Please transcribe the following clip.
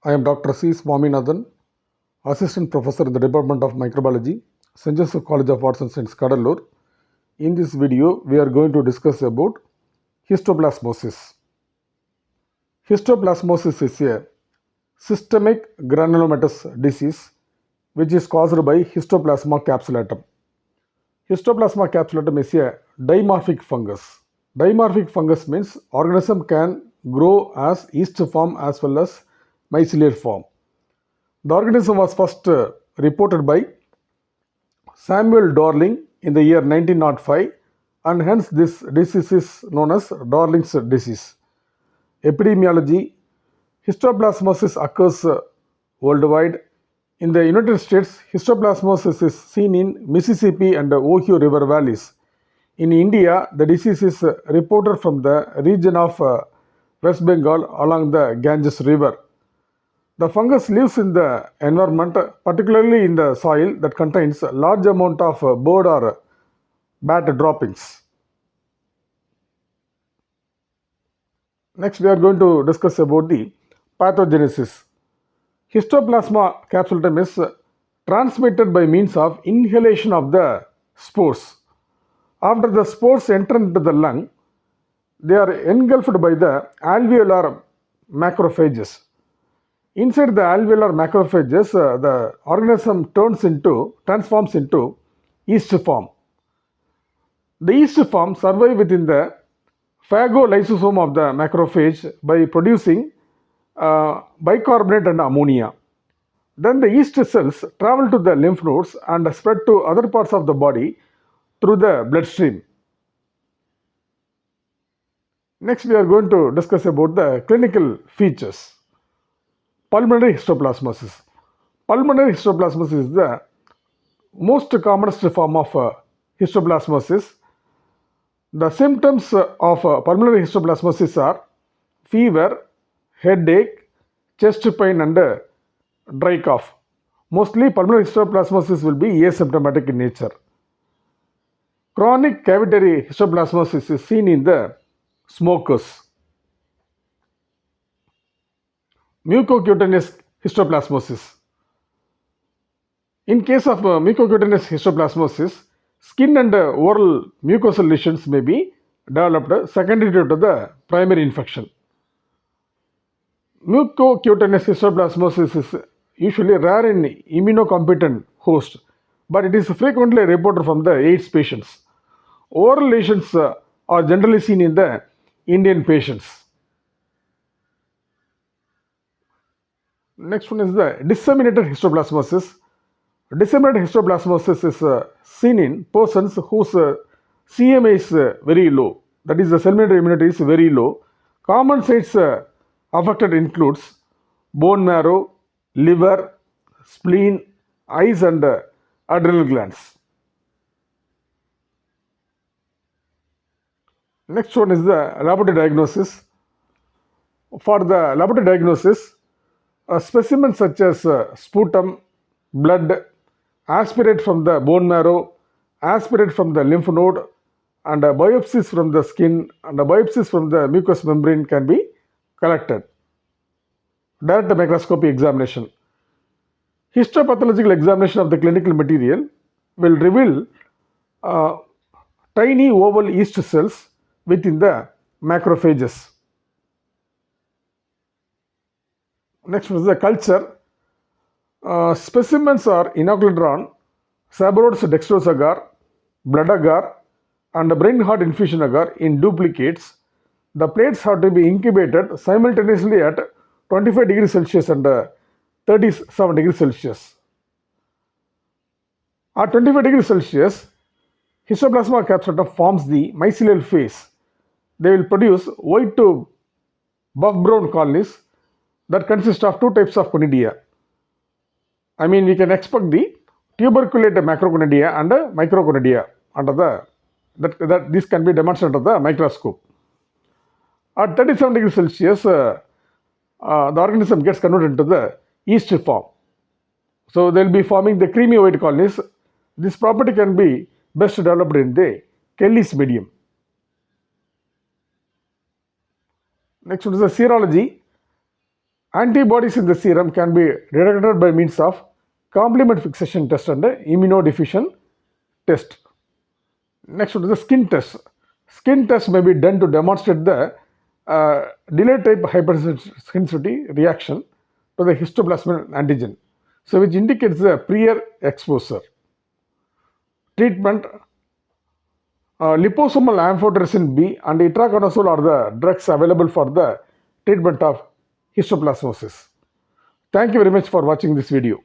I am Dr. C.SWAMINATHAN, Assistant Professor in the Department of Microbiology, St.Joseph College of Arts and Science, Cuddalore. In this video, we are going to discuss about histoplasmosis. Histoplasmosis is a systemic granulomatous disease which is caused by Histoplasma capsulatum. Histoplasma capsulatum is a dimorphic fungus. Dimorphic fungus means organism can grow as yeast form as well as mycelial form. The organism was first reported by Samuel Darling in the year 1905, and hence this disease is known as Darling's disease. Epidemiology: histoplasmosis occurs worldwide. In the United States, histoplasmosis is seen in Mississippi and Ohio River valleys. In India, the disease is reported from the region of West Bengal along the Ganges River. The fungus lives in the environment, particularly in the soil that contains a large amount of bird or bat droppings. Next, we are going to discuss about the pathogenesis. Histoplasma capsulatum is transmitted by means of inhalation of the spores. After the spores enter into the lung, they are engulfed by the alveolar macrophages. Inside the alveolar macrophages, the organism transforms into yeast form. The yeast form survive within the phagolysosome of the macrophage by producing bicarbonate and ammonia. Then the yeast cells travel to the lymph nodes and spread to other parts of the body through the bloodstream. Next, we are going to discuss about the clinical features. Pulmonary histoplasmosis. Pulmonary histoplasmosis is the most commonest form of histoplasmosis. The symptoms of pulmonary histoplasmosis are fever, headache, chest pain and dry cough. Mostly pulmonary histoplasmosis will be asymptomatic in nature. Chronic cavitary histoplasmosis is seen in the smokers. Mucocutaneous histoplasmosis. In case of mucocutaneous histoplasmosis, skin and oral mucosal lesions may be developed secondary to the primary infection. Mucocutaneous histoplasmosis is usually rare in immunocompetent host, but it is frequently reported from the AIDS patients. Oral lesions are generally seen in the Indian patients. Next one is the disseminated histoplasmosis. Disseminated histoplasmosis is seen in persons whose CMA is very low, that is the cell-mediated immunity is very low. Common sites affected includes bone marrow, liver, spleen, eyes and adrenal glands. Next one is the laboratory diagnosis. For the laboratory diagnosis, specimens such as sputum, blood, aspirate from the bone marrow, aspirate from the lymph node, and biopsies from the skin and biopsies from the mucous membrane can be collected. Direct microscopy examination. Histopathological examination of the clinical material will reveal tiny oval yeast cells within the macrophages. Next is the culture. Specimens are inoculodron, Saborod's dextrose agar, blood agar, and brain heart infusion agar in duplicates. The plates have to be incubated simultaneously at 25 degrees Celsius and 37 degrees Celsius. At 25 degrees Celsius, Histoplasma capsulatum forms the mycelial phase. They will produce white to buff brown colonies that consist of two types of conidia. I mean, we can expect the tuberculate macroconidia and microconidia under that this can be demonstrated under the microscope. At 37 degrees Celsius, the organism gets converted into the yeast form. So they will be forming the creamy white colonies. This property can be best developed in the Kelly's medium. Next one is the serology. Antibodies in the serum can be detected by means of complement fixation test and immunodiffusion test. Next one is the skin test. Skin test may be done to demonstrate the delayed type hypersensitivity reaction to the histoplasmic antigen, so which indicates the prior exposure. Treatment: liposomal amphotericin B and itraconazole are the drugs available for the treatment of histoplasmosis. Thank you very much for watching this video.